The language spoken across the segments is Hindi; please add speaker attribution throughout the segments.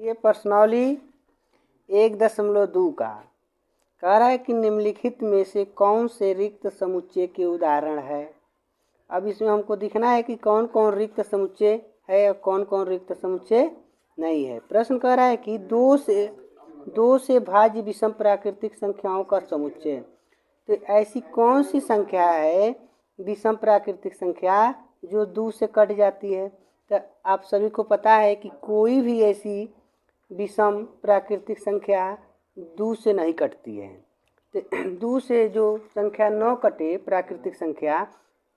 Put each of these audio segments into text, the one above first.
Speaker 1: ये प्रश्नावली 1.2 का कह रहा है कि निम्नलिखित में से कौन से रिक्त समुच्चय के उदाहरण है। अब इसमें हमको दिखना है कि कौन कौन रिक्त समुच्चय है और कौन कौन रिक्त समुच्चय नहीं है। प्रश्न कह रहा है कि दो से भाज्य विषम प्राकृतिक संख्याओं का समुच्चय। तो ऐसी कौन सी संख्या है विषम प्राकृतिक संख्या जो 2 से कट जाती है। तो आप सभी को पता है कि कोई भी ऐसी विषम प्राकृतिक संख्या 2 से नहीं कटती है। तो 2 से जो संख्या न कटे प्राकृतिक संख्या,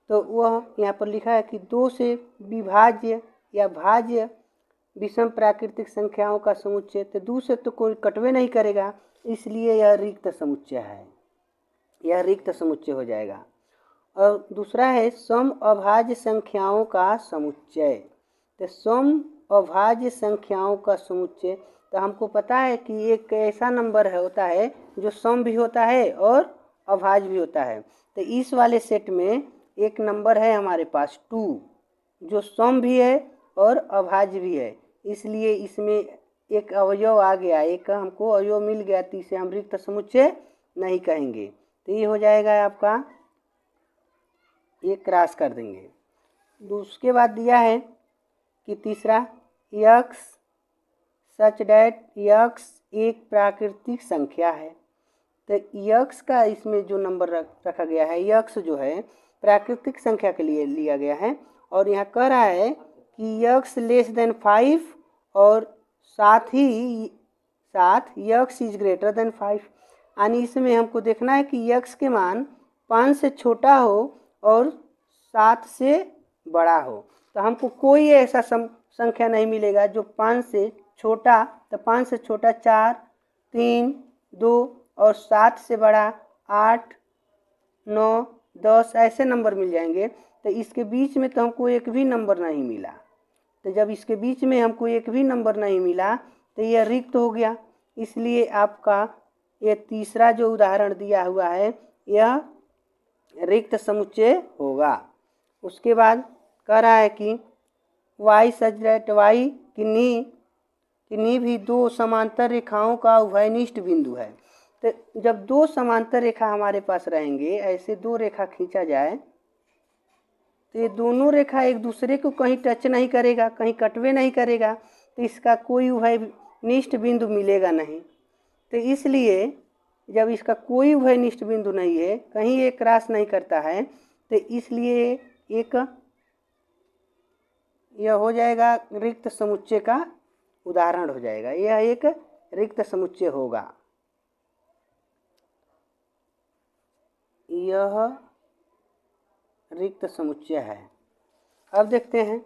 Speaker 1: तो वह यहाँ पर लिखा है कि 2 से विभाज्य या भाज्य विषम प्राकृतिक संख्याओं का समुच्चय। तो 2 से तो कोई कटवे नहीं करेगा, इसलिए यह रिक्त समुच्चय है, यह रिक्त समुच्चय हो जाएगा। और दूसरा है सम अभाज्य संख्याओं का समुच्चय। तो सम अभाज्य संख्याओं का समुच्चय, तो हमको पता है कि एक ऐसा नंबर है होता है जो सम भी होता है और अभाज्य भी होता है। तो इस वाले सेट में एक नंबर है हमारे पास 2 जो सम भी है और अभाज्य भी है, इसलिए इसमें एक अवयव आ गया, एक हमको अवयव मिल गया, तो इसे हम रिक्त समुच्चय नहीं कहेंगे। तो ये हो जाएगा आपका, ये क्रॉस कर देंगे। उसके बाद दिया है कि तीसरा यक्स सच डैट यक्स एक प्राकृतिक संख्या है। तो यक्स का इसमें जो नंबर रखा गया है, यक्स जो है प्राकृतिक संख्या के लिए लिया गया है। और यहाँ कह रहा है कि यक्स लेस देन 5 और साथ यक्स इज ग्रेटर देन 5। यानी इसमें हमको देखना है कि यक्स के मान 5 से छोटा हो और 7 से बड़ा हो। तो हमको कोई ऐसा संख्या नहीं मिलेगा जो 5 से छोटा, तो 5 से छोटा 4, 3, 2 और 7 से बड़ा 8, 9, 10 ऐसे नंबर मिल जाएंगे। तो इसके बीच में तो हमको एक भी नंबर नहीं मिला। तो जब इसके बीच में हमको एक भी नंबर नहीं मिला तो यह रिक्त हो गया। इसलिए आपका ये तीसरा जो उदाहरण दिया हुआ है यह रिक्त समुच्चय होगा। उसके बाद कह रहा है कि y सच दैट y किन्हीं भी 2 समांतर रेखाओं का उभयनिष्ठ बिंदु है। तो जब 2 समांतर रेखा हमारे पास रहेंगे, ऐसे 2 रेखा खींचा जाए, तो ये दोनों रेखा एक दूसरे को कहीं टच नहीं करेगा, कहीं कटवे नहीं करेगा, तो इसका कोई उभयनिष्ठ बिंदु मिलेगा नहीं। तो इसलिए जब इसका कोई उभयनिष्ठ बिंदु नहीं है, कहीं एक क्रॉस नहीं करता है, तो इसलिए एक यह हो जाएगा रिक्त समुच्चय का उदाहरण हो जाएगा, यह एक रिक्त समुच्चय होगा। यह रिक्त समुच्चय है। अब देखते हैं,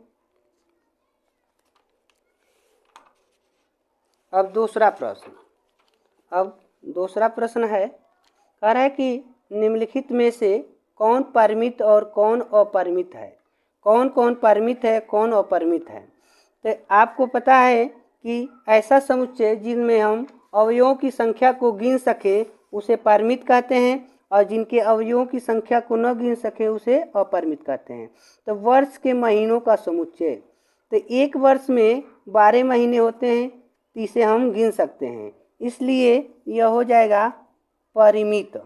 Speaker 1: अब दूसरा प्रश्न है, कह रहा है कि निम्नलिखित में से कौन परिमित और कौन अपरिमित है। कौन कौन परिमित है, कौन अपरिमित है। तो आपको पता है कि ऐसा समुच्चय जिनमें हम अवयवों की संख्या को गिन सके उसे परिमित कहते हैं, और जिनके अवयवों की संख्या को न गिन सके उसे अपरिमित कहते हैं। तो वर्ष के महीनों का समुच्चय, तो एक वर्ष में 12 महीने होते हैं, तो इसे हम गिन सकते हैं, इसलिए यह हो जाएगा परिमित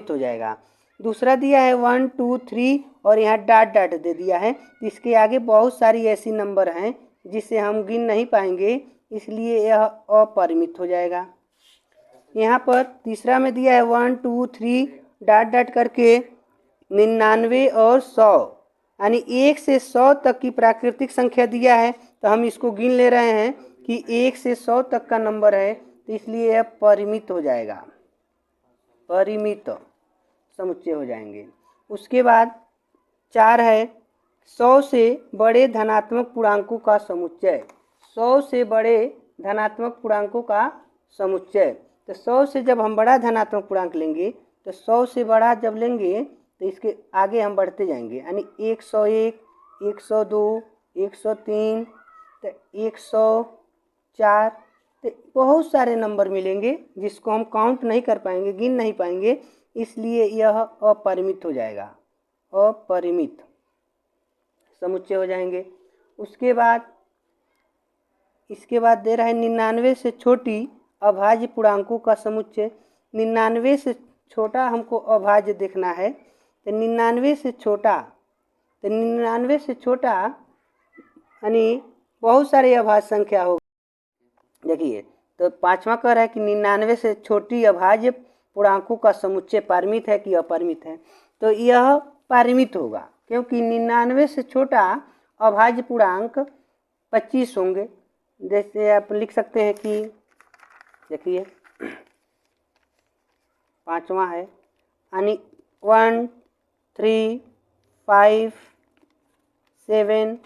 Speaker 1: हो जाएगा। दूसरा दिया है 1, 2, 3 और यहाँ डॉट डॉट दे दिया है, तो इसके आगे बहुत सारी ऐसी नंबर हैं जिसे हम गिन नहीं पाएंगे, इसलिए यह अपरिमित हो जाएगा। यहाँ पर तीसरा में दिया है 1, 2, 3 डॉट डॉट करके 99 और 100, यानी 1 से 100 तक की प्राकृतिक संख्या दिया है, तो हम इसको गिन ले रहे हैं कि 1 से 100 तक का नंबर है, तो इसलिए यह परिमित हो जाएगा, परिमित समुच्चय हो जाएंगे। उसके बाद 4 है 100 से बड़े धनात्मक पूर्णांकों का समुच्चय। 100 से बड़े धनात्मक पूर्णांकों का समुच्चय, तो 100 से जब हम बड़ा धनात्मक पूर्णांक लेंगे, तो 100 से बड़ा जब लेंगे तो इसके आगे हम बढ़ते जाएंगे, यानी 101, 102, 103, तो 104, तो बहुत सारे नंबर मिलेंगे जिसको हम काउंट नहीं कर पाएंगे, गिन नहीं पाएंगे, इसलिए यह अपरिमित हो जाएगा, अपरिमित समुच्चय हो जाएंगे। उसके बाद इसके बाद दे रहा है 99 से छोटी अभाज्य पूर्णांकों का समुच्चय। 99 से छोटा हमको अभाज्य देखना है, तो 99 से छोटा, तो 99 से छोटा यानी बहुत सारी अभाज्य संख्या होगी। देखिए, तो पांचवा कह रहा है कि 99 से छोटी अभाज्य पूर्णांकों का समुच्चय परिमित है कि अपरिमित है। तो यह परिमित होगा, क्योंकि 99 से छोटा अभाज्य पूर्णांक 25 होंगे। जैसे आप लिख सकते हैं कि देखिए पांचवा है यानी 1, 3, 5, 7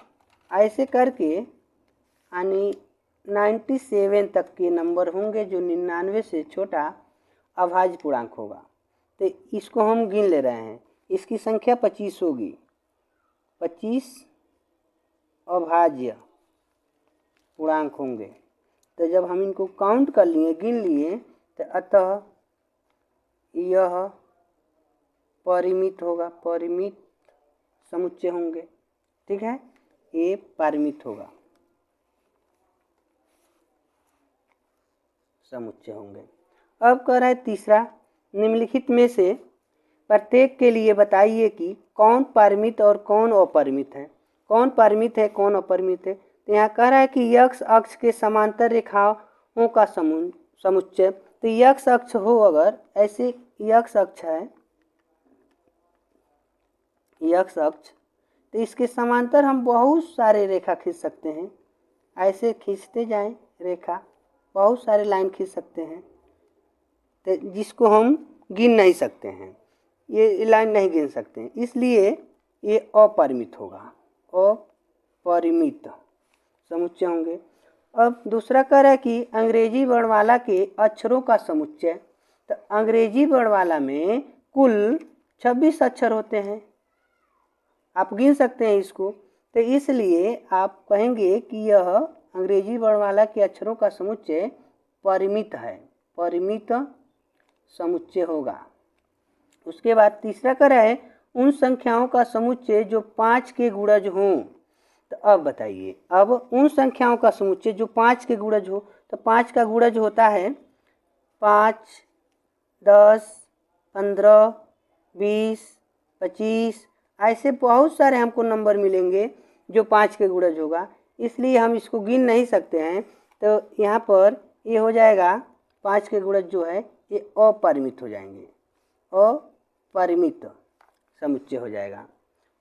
Speaker 1: ऐसे करके यानी 97 तक के नंबर होंगे जो 99 से छोटा अभाज्य पूर्णांक होगा। तो इसको हम गिन ले रहे हैं, इसकी संख्या 25 होगी। 25 अभाज्य पूर्णांक होंगे। तो जब हम इनको काउंट कर लिए, गिन लिए, तो अतः यह परिमित होगा, परिमित समुच्चय होंगे। ठीक है, ये परिमित होगा, समुच्चय होंगे। अब कह रहा है तीसरा, निम्नलिखित में से प्रत्येक के लिए बताइए कि कौन परिमित और कौन अपरिमित है। कौन परिमित है, कौन अपरिमित है। तो यहाँ कह रहा है कि x अक्ष के समांतर रेखाओं का समुच्चय। तो x अक्ष हो, अगर ऐसे x अक्ष है, x अक्ष, तो इसके समांतर हम बहुत सारे रेखा खींच सकते हैं। ऐसे खींचते जाएं रेखा, बहुत सारे लाइन खींच सकते हैं, तो जिसको हम गिन नहीं सकते हैं, ये लाइन नहीं गिन सकते हैं, इसलिए ये अपरिमित होगा, अपरिमित समुच्चय होंगे। अब दूसरा कह रहा है कि अंग्रेजी वर्णमाला के अक्षरों का समुच्चय। तो अंग्रेजी वर्णमाला में कुल 26 अक्षर होते हैं, आप गिन सकते हैं इसको। तो इसलिए आप कहेंगे कि यह अंग्रेजी वर्णमाला के अक्षरों का समुच्चय परिमित है, परिमित समुच्चय होगा। उसके बाद तीसरा कह रहा है उन संख्याओं का समुच्चय जो 5 के गुणज हों। तो अब बताइए, अब उन संख्याओं का समुच्चय जो 5 के गुणज हो। तो 5 का गुणज होता है 5, 10, 15, 20, 25, ऐसे बहुत सारे हमको नंबर मिलेंगे जो 5 के गुणज होगा, इसलिए हम इसको गिन नहीं सकते हैं। तो यहाँ पर ये हो जाएगा 5 के गुणज जो है ये अपरिमित हो जाएंगे, अपरिमित समुच्चय हो जाएगा।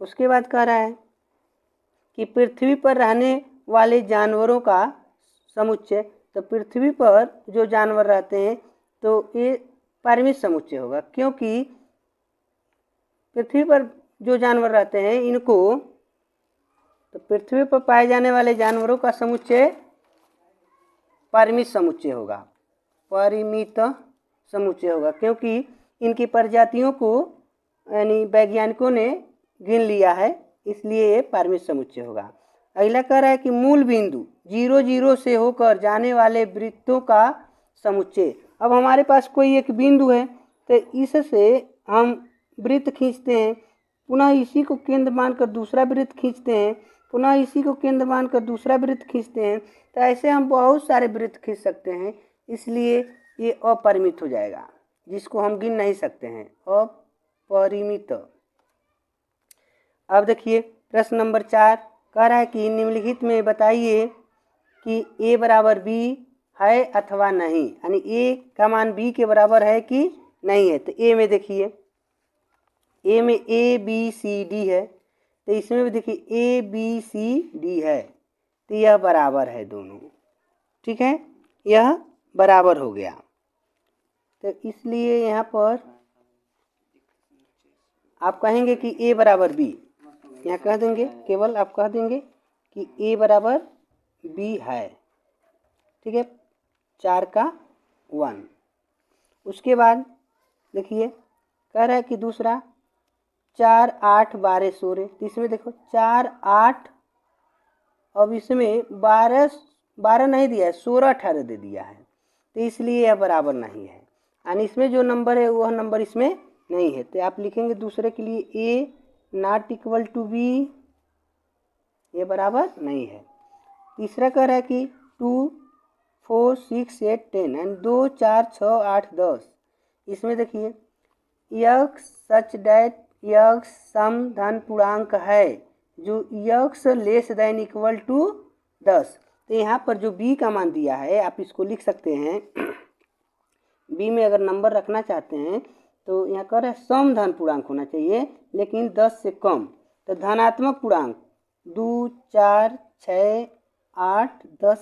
Speaker 1: उसके बाद कह रहा है कि पृथ्वी पर रहने वाले जानवरों का समुच्चय। तो पृथ्वी पर जो जानवर रहते हैं तो ये परिमित समुच्चय होगा, क्योंकि पृथ्वी पर जो जानवर रहते हैं इनको, तो पृथ्वी पर पाए जाने वाले जानवरों का समुच्चय परिमित समुच्चय होगा, परिमित समुच्चय होगा, क्योंकि इनकी प्रजातियों को यानी वैज्ञानिकों ने गिन लिया है, इसलिए ये परिमित समुच्चय होगा। अगला कह रहा है कि मूल बिंदु 0, 0 से होकर जाने वाले वृत्तों का समुच्चय। अब हमारे पास कोई एक बिंदु है, तो इससे हम वृत्त खींचते हैं, पुनः इसी को केंद्र मानकर दूसरा वृत्त खींचते हैं, पुनः इसी को केंद्र मानकर दूसरा वृत्त खींचते हैं। तो ऐसे हम बहुत सारे वृत्त खींच सकते हैं, इसलिए ये अपरिमित हो जाएगा, जिसको हम गिन नहीं सकते हैं, अपरिमित। अब देखिए प्रश्न नंबर 4 कह रहा है कि निम्नलिखित में बताइए कि a बराबर b है अथवा नहीं, यानी a का मान b के बराबर है कि नहीं है। तो a में देखिए, a में a b c d है, तो इसमें भी देखिए a b c d है, तो यह बराबर है दोनों। ठीक है, यह बराबर हो गया। तो इसलिए यहाँ पर आप कहेंगे कि a बराबर b, यहाँ कह देंगे, केवल आप कह देंगे कि a बराबर b है। ठीक है, 4 का 1। उसके बाद देखिए कह रहा है कि दूसरा 4, 8, 12, 16, तो इसमें देखो 4, 8, अब इसमें 12 नहीं दिया है, 16, 18 दे दिया है, तो इसलिए यह बराबर नहीं है, यानी इसमें जो नंबर है वह नंबर इसमें नहीं है। तो आप लिखेंगे दूसरे के लिए a not equal to b, ये बराबर नहीं है। तीसरा कह रहा है कि 2 4 6 8 10 एंड 2 4 6 8 10। इसमें देखिए यक्स सच डैट यक्स सम धन पूर्णांक है जो x less than equal to 10। तो यहाँ पर जो b का मान दिया है आप इसको लिख सकते हैं। b में अगर नंबर रखना चाहते हैं तो यहाँ कर सम धन पूर्णांक होना चाहिए लेकिन 10 से कम। तो धनात्मक पूर्णांक 2 4 6 8 10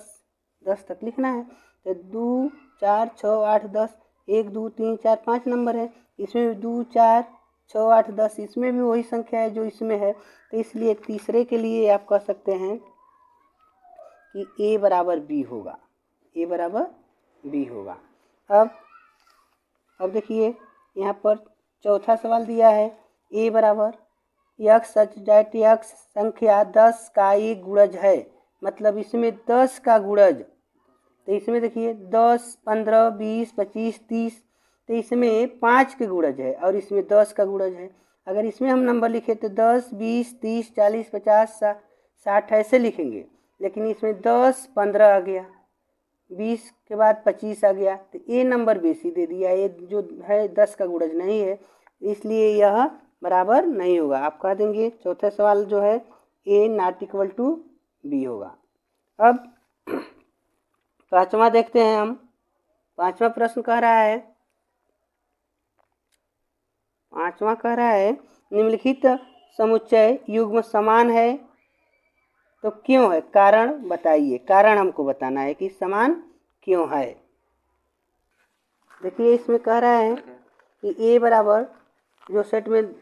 Speaker 1: तक लिखना है। तो 2 4 6 8 10 1 2 3 4 5 नंबर है। इसमें भी 2 4 6 8 10 इसमें भी वही संख्या है जो इसमें है। तो इसलिए तीसरे के लिए आप कह सकते हैं कि a बराबर b होगा, a बराबर b होगा। अब देखिए यहाँ पर चौथा सवाल दिया है a बराबर यक्स सच डैट यक्स संख्या 10 का एक गुणज है, मतलब इसमें 10 का गुणज। तो इसमें देखिए 10 15 20 25 30, तो इसमें 5 के गुणज है और इसमें 10 का गुणज है। अगर इसमें हम नंबर लिखे तो 10 20 30 40 50 60 ऐसे लिखेंगे, लेकिन इसमें 10 15 आ गया, 20 के बाद 25 आ गया, तो ये नंबर बेसी दे दिया। ये जो है 10 का गुणज नहीं है, इसलिए यह बराबर नहीं होगा। आप कह देंगे चौथा सवाल जो है a not equal to b होगा। अब पांचवा देखते हैं हम। पांचवा प्रश्न कह रहा है निम्नलिखित समुच्चय युग्म समान है तो क्यों है, कारण बताइए। कारण हमको बताना है कि समान क्यों है। देखिए इसमें कह रहा है कि a बराबर जो सेट में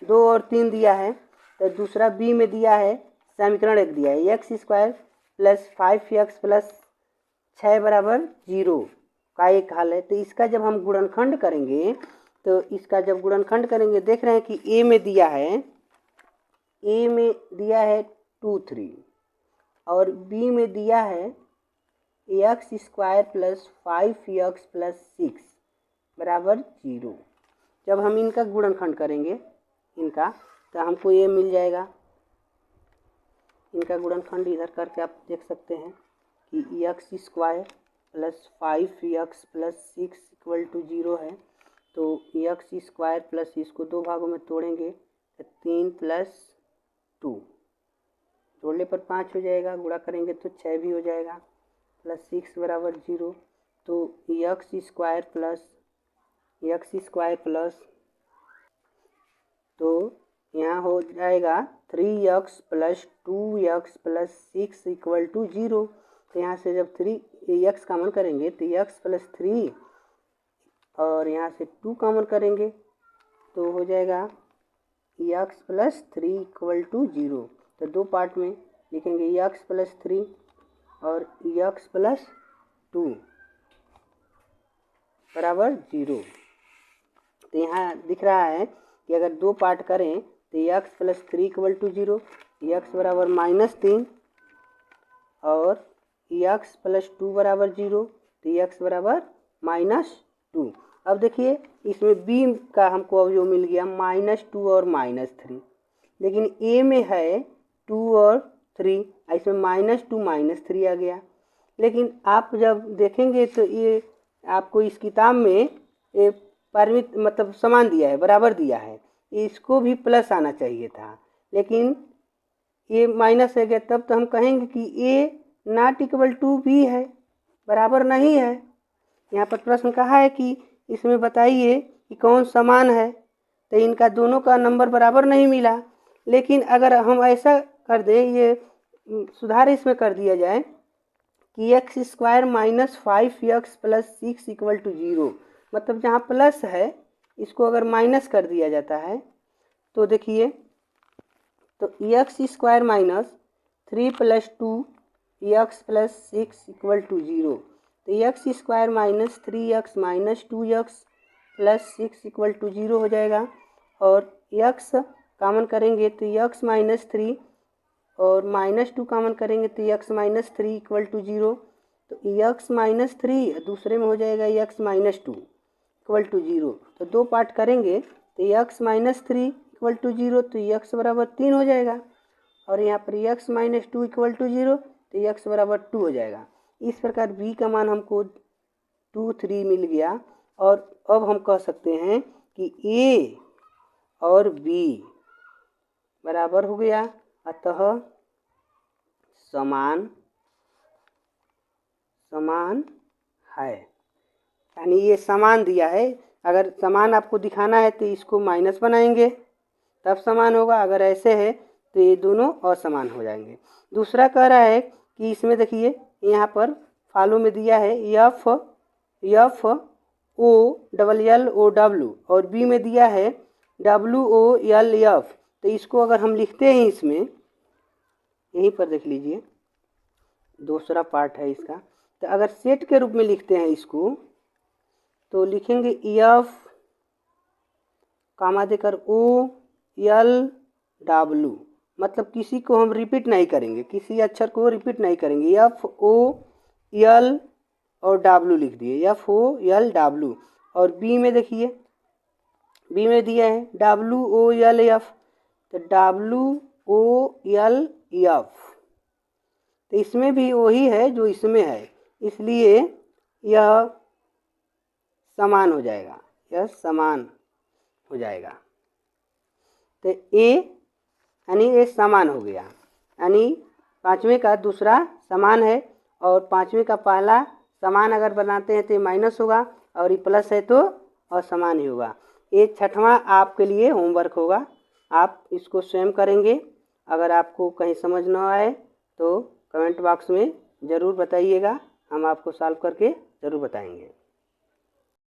Speaker 1: 2 और 3 दिया है, तो दूसरा b में दिया है समीकरण 1 दिया है x square plus 5x plus 6 बराबर 0 का एक हल है। तो इसका जब हम गुणनखंड करेंगे देख रहे हैं कि a में दिया है 2 3 और b में दिया है x square plus 5x plus 6 बराबर 0। जब हम इनका गुणनखंड करेंगे तो हमको ये मिल जाएगा। इनका गुणनखंड इधर करके आप देख सकते हैं कि x square plus 5x plus 6 equal to 0 है। तो एक्स स्क्वायर प्लस इसको 2 भागों में तोड़ेंगे तो 3 प्लस 2 जोड़ने पर 5 हो जाएगा, गुणा करेंगे तो 6 भी हो जाएगा, प्लस 6 बराबर 0। तो एक्स स्क्वायर प्लस तो यहाँ हो जाएगा 3x plus 2x plus 6 equal to 0। तो यहाँ से जब 3x कॉमन करेंगे तो x प्लस 3 और यहाँ से 2 कॉमन करेंगे तो हो जाएगा x प्लस 3 इक्वल टू 0। तो 2 पार्ट में लिखेंगे x प्लस 3 और x प्लस 2 बराबर 0। तो यहाँ दिख रहा है कि अगर 2 पार्ट करें तो x plus 3 equal to 0, x बराबर -3 और x प्लस 2 बराबर 0, तो x बराबर -2। अब देखिए इसमें b का हमको अब जो मिल गया -2 और -3, लेकिन a में है 2 और 3, इसमें -2 -3 आ गया। लेकिन आप जब देखेंगे तो ये आपको इस किताब में ये परिमित मतलब समान दिया है, बराबर दिया है, इसको भी प्लस आना चाहिए था, लेकिन ये माइनस है गया। तब तो हम कहेंगे कि a not equal to b है, बराबर नहीं है। यहाँ पर प्रश्न कहा है कि इसमें बताइए कि कौन समान है, तो इनका दोनों का नंबर बराबर नहीं मिला। लेकिन अगर हम ऐसा कर दें, ये सुधार इसमें कर दिया जाए कि x square minus 5x plus 6 equal to 0, मतलब जहाँ प्लस है इसको अगर माइनस कर दिया जाता है तो देखिए तो x square minus 3 plus 2 x plus 6 equal to 0। तो x square minus 3x minus 2x plus 6 equal to 0 हो जाएगा। और x कॉमन करेंगे तो x माइनस 3 और -2 कॉमन करेंगे तो x माइनस 3 इक्वल टू 0। तो x माइनस 3 दूसरे में हो जाएगा x माइनस 2 इक्वल टू 0। तो 2 पार्ट करेंगे तो x माइनस 3 इक्वल टू 0, तो x बराबर 3 हो जाएगा। और यहाँ पर x माइनस 2 इक्वल टू 0, तो x बराबर 2 हो जाएगा। इस प्रकार b का मान हमको 2 3 मिल गया। और अब हम कह सकते हैं कि a और b बराबर हो गया, अतः समान है। यानी ये समान दिया है। अगर समान आपको दिखाना है तो इसको माइनस बनाएंगे तब समान होगा, अगर ऐसे है तो ये दोनों असमान हो जाएंगे। दूसरा कह रहा है कि इसमें देखिए यहाँ पर फॉलो में दिया है FOLLOW और बी में दिया है WOLF। तो इसको अगर हम लिखते हैं इसमें, यहीं पर देख लीजिए दूसरा पार्ट है इसका, तो अगर सेट के रूप में लिखते हैं इसको तो लिखेंगे F कामा देकर OLW, मतलब किसी को हम रिपीट नहीं करेंगे, किसी अक्षर को रिपीट नहीं करेंगे। FOL और W लिख दिए, FOLW। और बी में देखिए, बी में दिया है WOLF, तो WOLF, तो इसमें भी वही है जो इसमें है, इसलिए यह समान हो जाएगा, यह समान हो जाएगा। तो ए यानी ये समान हो गया, यानी पाँचवें का दूसरा समान है और पाँचवें का पहला समान अगर बनाते हैं तो ये माइनस होगा और ये प्लस है तो असमान ही होगा। ये छठवां आपके लिए होमवर्क होगा, आप इसको स्वयं करेंगे। अगर आपको कहीं समझ न आए तो कमेंट बॉक्स में ज़रूर बताइएगा, हम आपको सॉल्व करके ज़रूर बताएंगे।